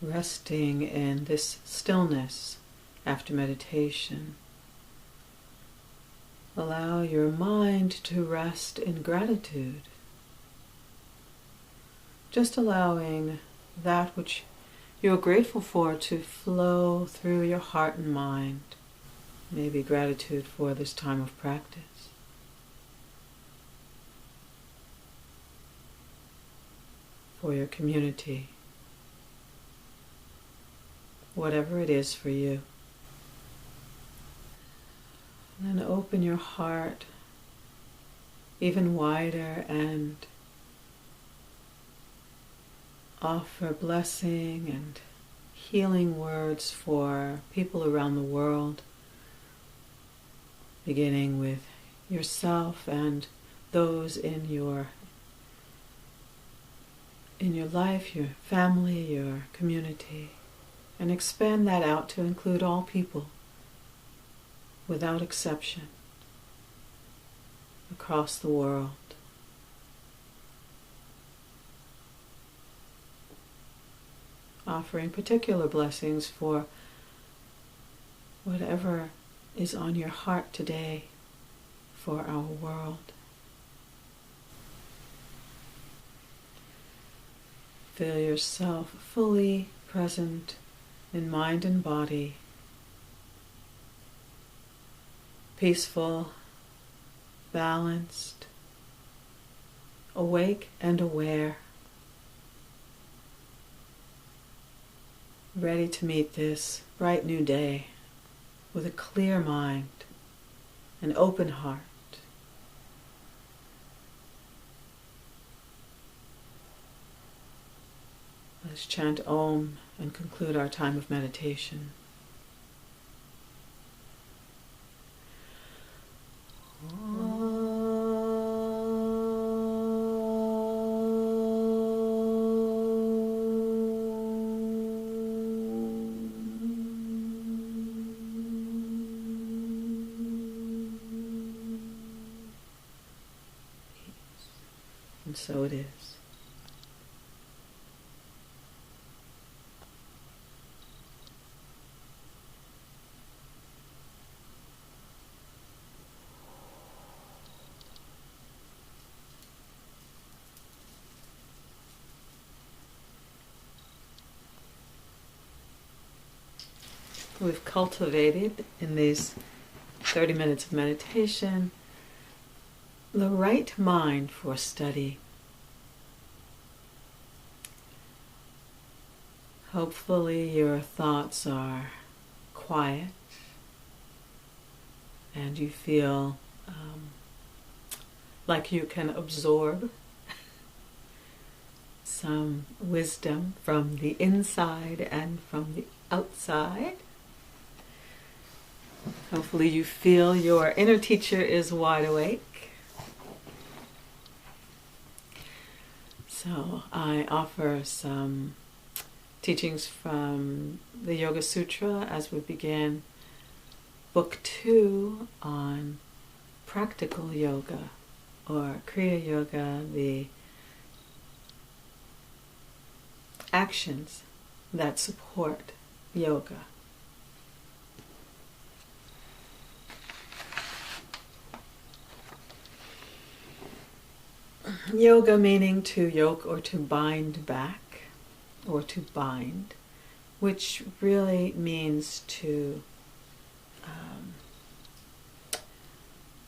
resting in this stillness after meditation. Allow your mind to rest in gratitude. Just allowing that which you're grateful for to flow through your heart and mind. Maybe gratitude for this time of practice. For your community. Whatever it is for you. And then open your heart even wider and offer blessing and healing words for people around the world, beginning with yourself and those in your life, your family, your community, and expand that out to include all people without exception across the world. Offering particular blessings for whatever is on your heart today for our world. Feel yourself fully present in mind and body, peaceful, balanced, awake and aware, ready to meet this bright new day with a clear mind, an open heart. Let's chant Om and conclude our time of meditation. And so it is. We've cultivated in these 30 minutes of meditation the right mind for study. Hopefully your thoughts are quiet and you feel like you can absorb some wisdom from the inside and from the outside. Hopefully you feel your inner teacher is wide awake. So I offer some teachings from the Yoga Sutra as we begin Book 2 on practical yoga, or Kriya Yoga, the actions that support yoga. Yoga meaning to yoke or to bind back, or to bind, which really means to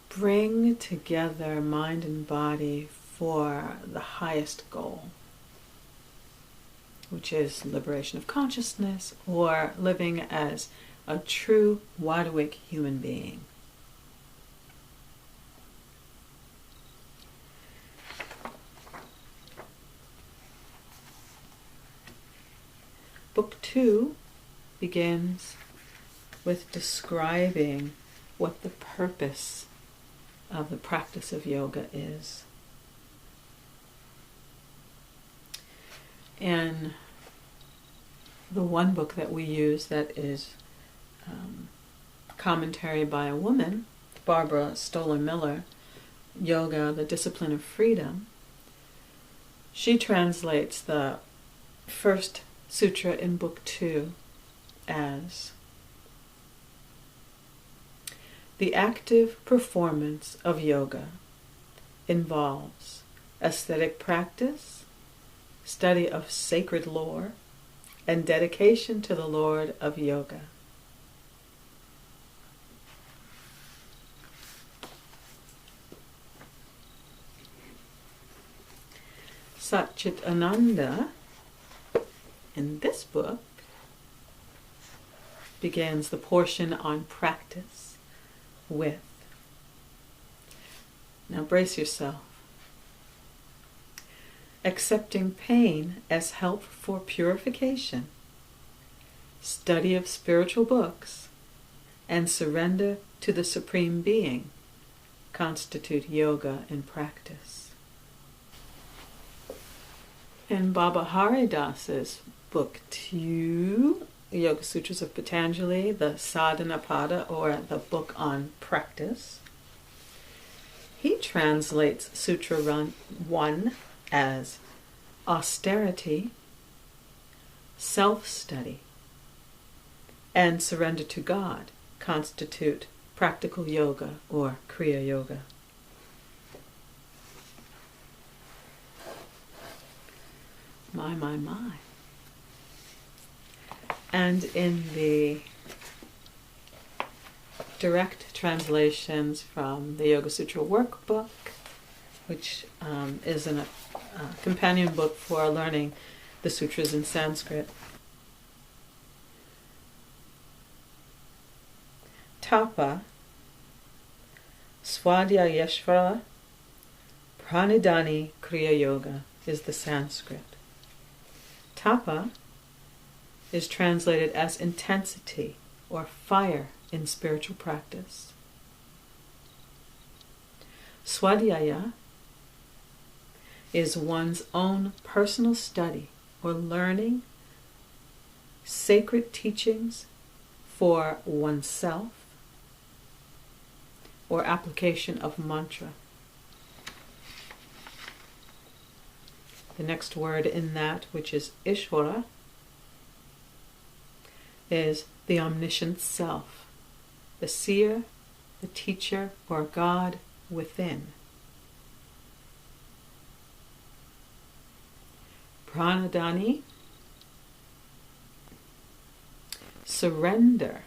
bring together mind and body for the highest goal, which is liberation of consciousness, or living as a true wide-awake human being. Book 2 begins with describing what the purpose of the practice of yoga is. In the one book that we use that is commentary by a woman, Barbara Stoller-Miller, Yoga, the Discipline of Freedom, she translates the first sutra in Book 2 as the active performance of yoga involves aesthetic practice, study of sacred lore, and dedication to the Lord of Yoga. Satchitananda, in this book, begins the portion on practice with, now brace yourself, accepting pain as help for purification, study of spiritual books, and surrender to the Supreme Being constitute yoga in practice. In Baba Haridas's Book 2, the Yoga Sutras of Patanjali, the Sadhana Pada, or the Book on Practice, he translates Sutra 1 as austerity, self-study, and surrender to God constitute practical yoga or Kriya Yoga. My. And in the direct translations from the Yoga Sutra workbook, which is a companion book for learning the sutras in Sanskrit, Tapa, Swadhyayeshvara, Pranidhani Kriya Yoga is the Sanskrit. Tapa is translated as intensity or fire in spiritual practice. Swadhyaya is one's own personal study or learning sacred teachings for oneself or application of mantra. The next word in that, which is Ishvara, is the omniscient self, the seer, the teacher, or God within. Pranadhani, surrender,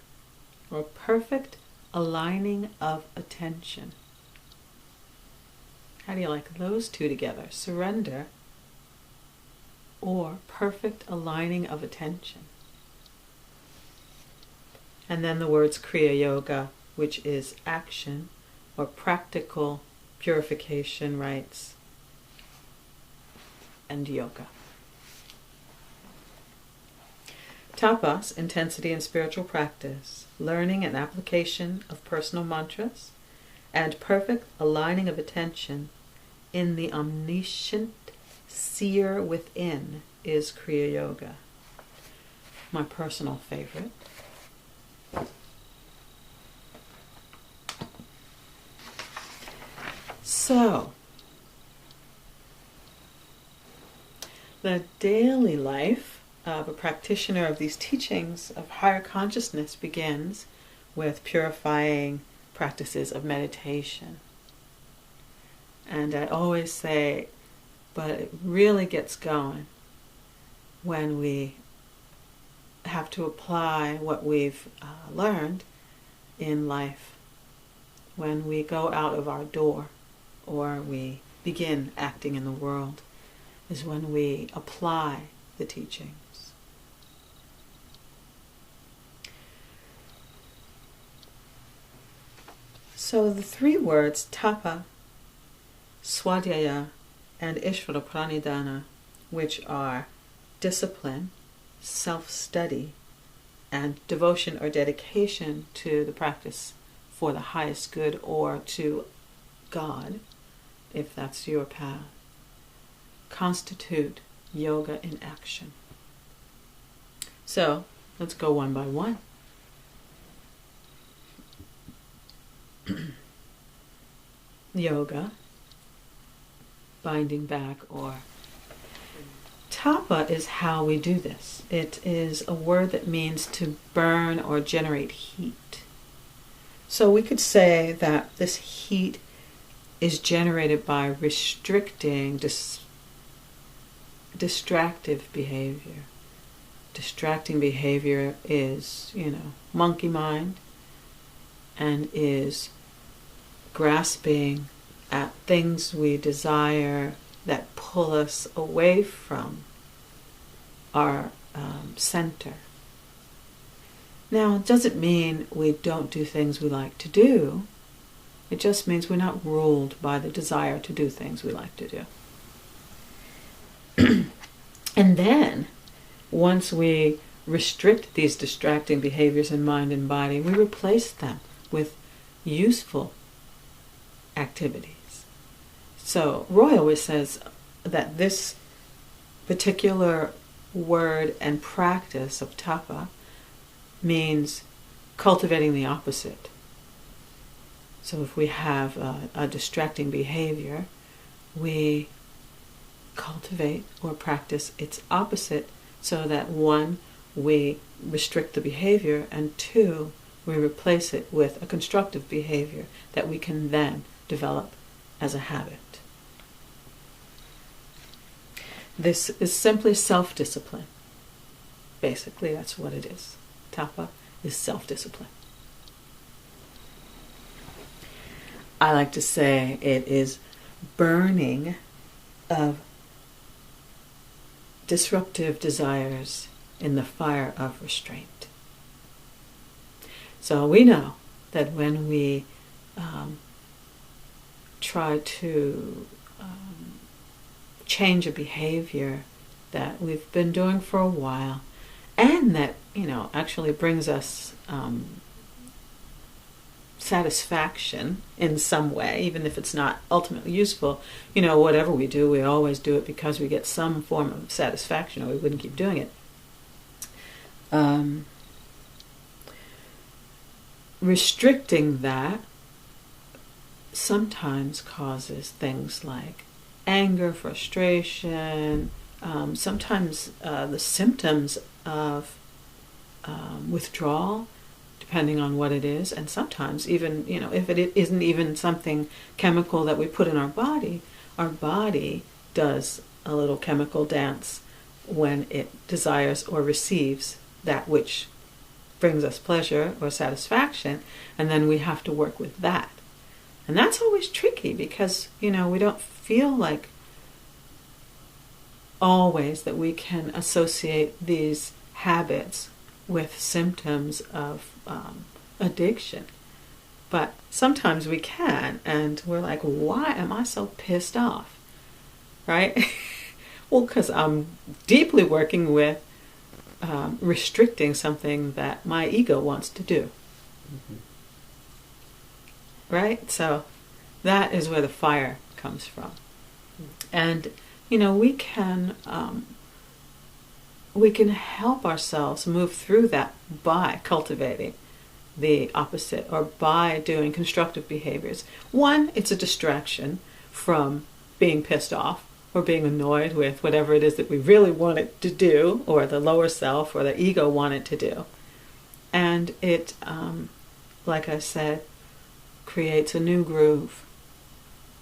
or perfect aligning of attention. How do you like those two together? Surrender or perfect aligning of attention. And then the words Kriya Yoga, which is action or practical purification rites, and yoga. Tapas, intensity in spiritual practice, learning and application of personal mantras, and perfect aligning of attention in the omniscient seer within is Kriya Yoga. My personal favorite. So, the daily life of a practitioner of these teachings of higher consciousness begins with purifying practices of meditation. And I always say, but it really gets going when we have to apply what we've learned in life, when we go out of our door or we begin acting in the world, is when we apply the teachings. So the three words, tapa, swadhyaya, and Ishvara Pranidhana, which are discipline, self-study, and devotion or dedication to the practice for the highest good or to God, if that's your path, constitute yoga in action. So, let's go one by one. Yoga, binding back or Tapa is how we do this. It is a word that means to burn or generate heat. So we could say that this heat is generated by restricting distractive behavior. Distracting behavior is, monkey mind, and is grasping at things we desire that pull us away from our center. Now, it doesn't mean we don't do things we like to do. It just means we're not ruled by the desire to do things we like to do. And then, once we restrict these distracting behaviors in mind and body, we replace them with useful activities. So Roy always says that this particular word and practice of tapa means cultivating the opposite. So if we have a distracting behavior, we cultivate or practice its opposite, so that one, we restrict the behavior, and two, we replace it with a constructive behavior that we can then develop as a habit. This is simply self-discipline. Basically, that's what it is. Tapa is self-discipline. I like to say it is burning of disruptive desires in the fire of restraint. So we know that when we try to change a behavior that we've been doing for a while, and that actually brings us satisfaction in some way, even if it's not ultimately useful. Whatever we do, we always do it because we get some form of satisfaction, or we wouldn't keep doing it. Restricting that sometimes causes things like anger, frustration, sometimes the symptoms of withdrawal, depending on what it is, and sometimes even, if it isn't even something chemical that we put in our body does a little chemical dance when it desires or receives that which brings us pleasure or satisfaction, and then we have to work with that. And that's always tricky because, we don't feel like always that we can associate these habits with symptoms of addiction. But sometimes we can, and we're like, why am I so pissed off? Right? Well, because I'm deeply working with restricting something that my ego wants to do. Mm-hmm. Right? So that is where the fire comes from. And, we can help ourselves move through that by cultivating the opposite, or by doing constructive behaviors. One, it's a distraction from being pissed off or being annoyed with whatever it is that we really want it to do, or the lower self or the ego want it to do. And it, like I said, creates a new groove,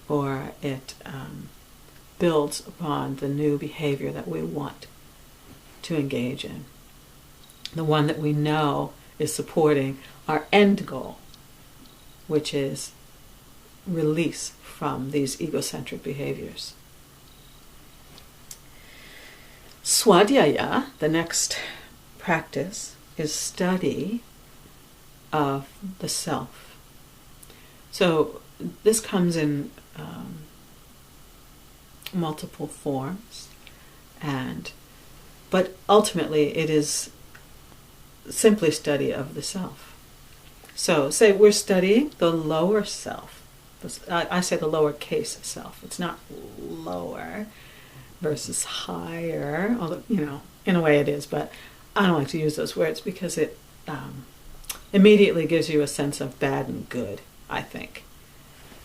or it builds upon the new behavior that we want to engage in. The one that we know is supporting our end goal, which is release from these egocentric behaviors. Swadhyaya, the next practice, is study of the self. So this comes in multiple forms, but ultimately it is simply study of the self. So say we're studying the lower self. I say the lowercase self. It's not lower versus higher, although, in a way it is, but I don't like to use those words because it immediately gives you a sense of bad and good, I think.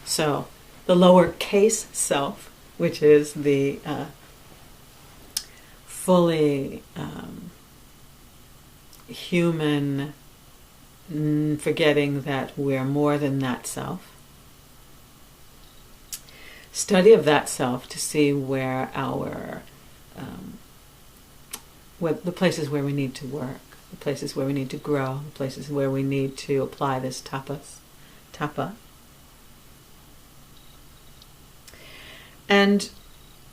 So the lowercase self, which is the fully human, forgetting that we're more than that self. Study of that self to see where the places where we need to work, the places where we need to grow, the places where we need to apply this tapa. And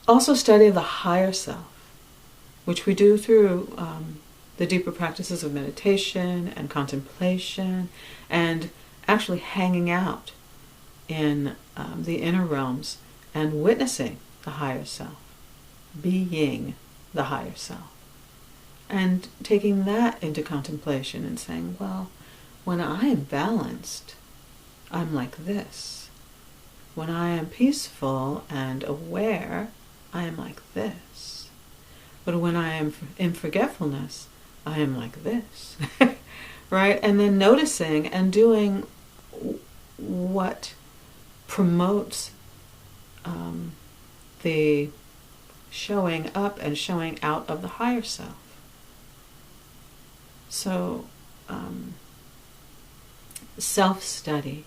also study of the higher self, which we do through the deeper practices of meditation and contemplation, and actually hanging out in the inner realms and witnessing the higher self, being the higher self, and taking that into contemplation and saying, well, when I am balanced, I'm like this. When I am peaceful and aware, I am like this. But when I am in forgetfulness, I am like this. Right? And then noticing and doing what promotes the showing up and showing out of the higher self. So, self-study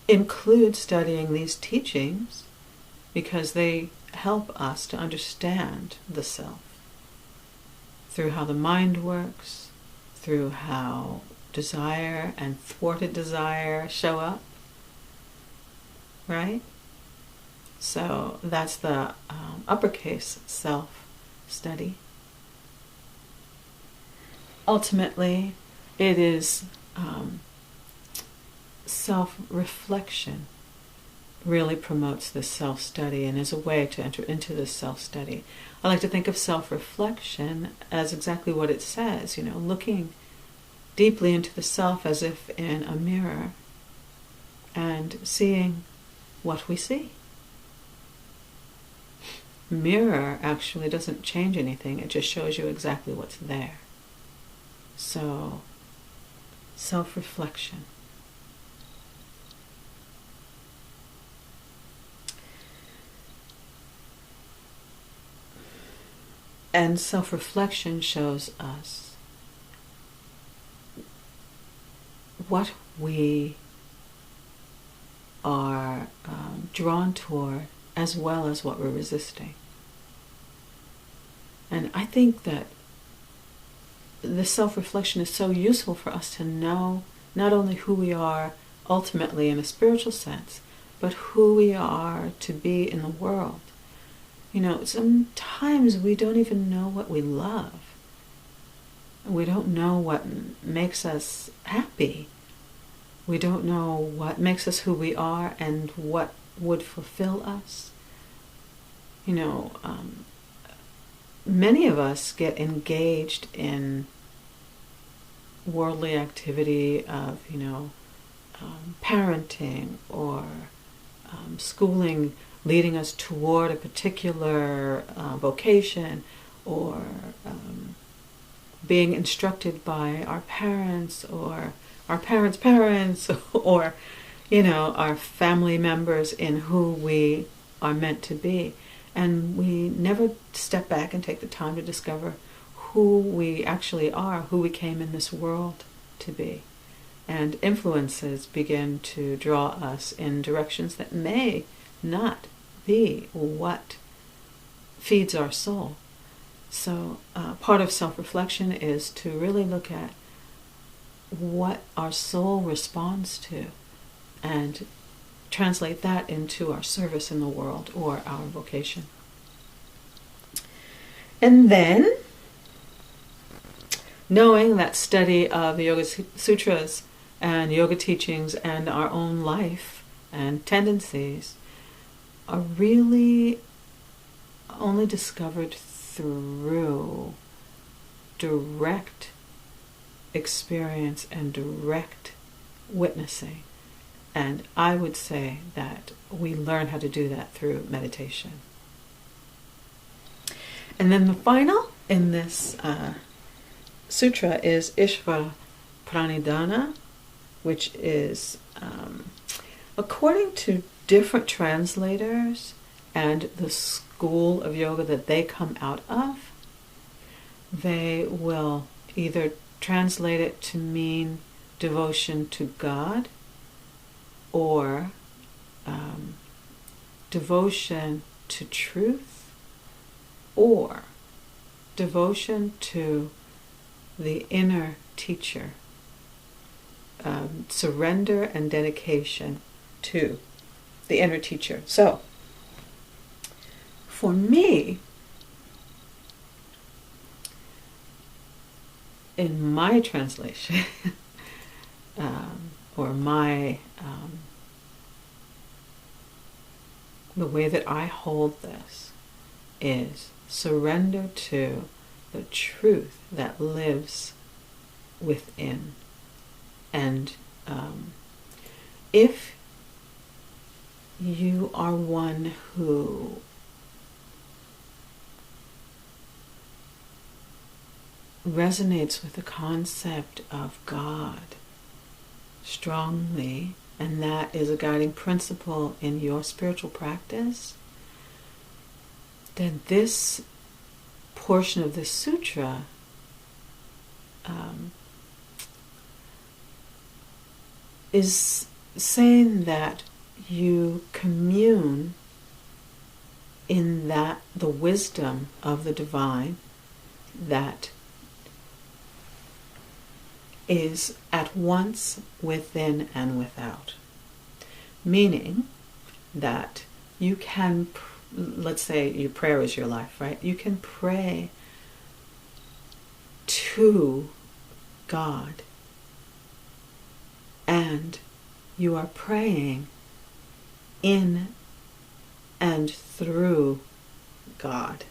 includes studying these teachings because they help us to understand the self through how the mind works, through how desire and thwarted desire show up, right? So that's the uppercase self-study. Ultimately, it is self-reflection really promotes this self-study and is a way to enter into this self-study. I like to think of self-reflection as exactly what it says, looking deeply into the self as if in a mirror and seeing what we see. Mirror actually doesn't change anything, it just shows you exactly what's there. So, self-reflection. And self-reflection shows us what we are drawn toward as well as what we're resisting. And I think that this self-reflection is so useful for us to know not only who we are ultimately in a spiritual sense, but who we are to be in the world. Sometimes we don't even know what we love. We don't know what makes us happy. We don't know what makes us who we are and what would fulfill us. Many of us get engaged in worldly activity of, parenting or schooling, leading us toward a particular vocation, or being instructed by our parents or our parents' parents or, our family members in who we are meant to be. And we never step back and take the time to discover who we actually are, who we came in this world to be. And influences begin to draw us in directions that may not be what feeds our soul. So part of self-reflection is to really look at what our soul responds to and translate that into our service in the world or our vocation. And then, knowing that study of the Yoga Sutras and yoga teachings and our own life and tendencies are really only discovered through direct experience and direct witnessing. And I would say that we learn how to do that through meditation. And then the final in this sutra is Ishvara Pranidhana, which is, according to different translators and the school of yoga that they come out of, they will either translate it to mean devotion to God, or devotion to truth, or devotion to the inner teacher, surrender and dedication to the inner teacher. So, for me, in my translation, or my the way that I hold this is surrender to the truth that lives within. And if you are one who resonates with the concept of God strongly, and that is a guiding principle in your spiritual practice, then this portion of the sutra is saying that you commune in that the wisdom of the divine that is at once within and without. Meaning that you can, let's say your prayer is your life, right? You can pray to God, and you are praying in and through God.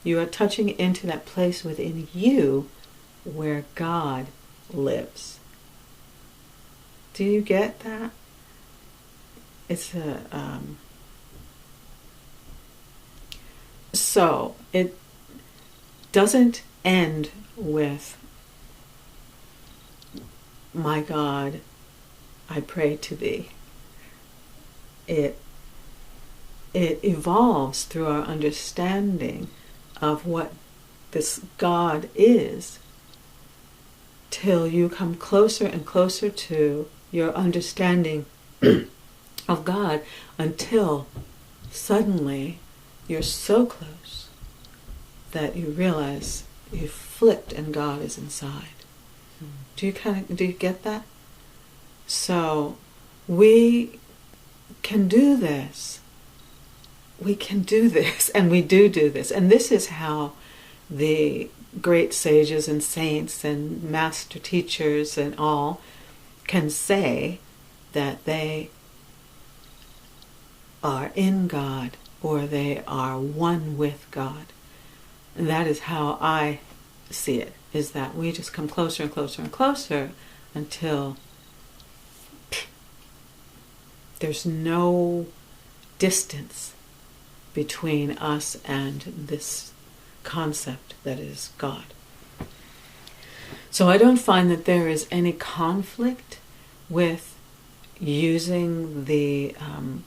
You are touching into that place within you where God lives. Do you get that? It's so it doesn't end with, my God, I pray to thee. It evolves through our understanding of what this God is, till you come closer and closer to your understanding of God, until suddenly you're so close that you realize you've flipped and God is inside. Do you get that? So we can do this. We can do this, and we do this. And this is how the great sages and saints and master teachers and all can say that they are in God, or they are one with God. And that is how I see it, is that we just come closer and closer and closer until there's no distance between us and this concept that is God. So I don't find that there is any conflict with using the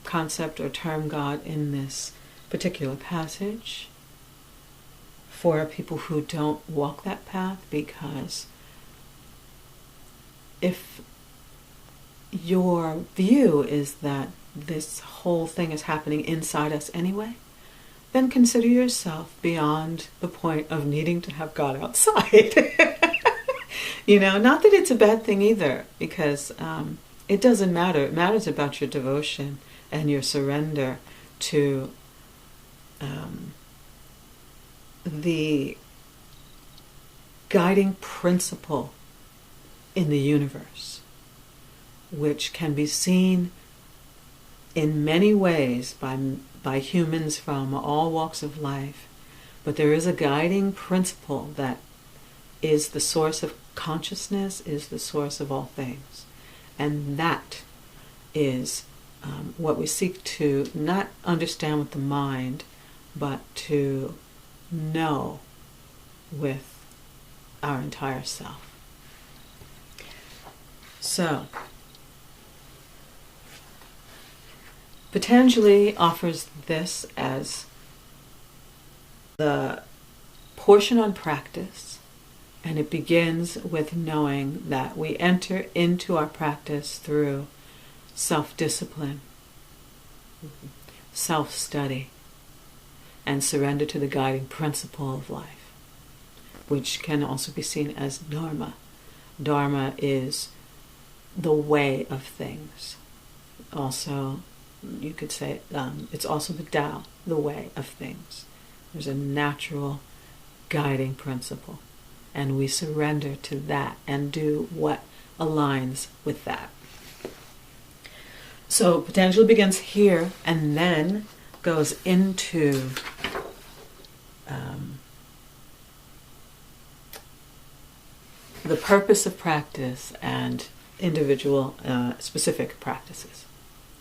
concept or term God in this particular passage for people who don't walk that path, because if your view is that this whole thing is happening inside us anyway, then consider yourself beyond the point of needing to have God outside. Not that it's a bad thing either, because it doesn't matter. It matters about your devotion and your surrender to the guiding principle in the universe, which can be seen in many ways by humans from all walks of life. But there is a guiding principle that is the source of consciousness, is the source of all things. And that is what we seek to not understand with the mind, but to know with our entire self. So, Patanjali offers this as the portion on practice, and it begins with knowing that we enter into our practice through self-discipline, self-study, and surrender to the guiding principle of life, which can also be seen as dharma. Dharma is the way of things. Also, you could say it's also the Tao, the way of things. There's a natural guiding principle, and we surrender to that and do what aligns with that. So Patanjali begins here and then goes into the purpose of practice and individual specific practices.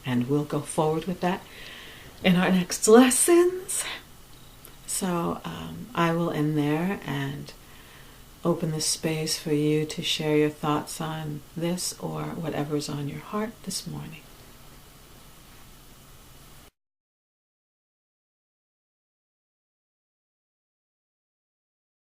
And we'll go forward with that in our next lessons. So I will end there and open the space for you to share your thoughts on this or whatever's on your heart this morning.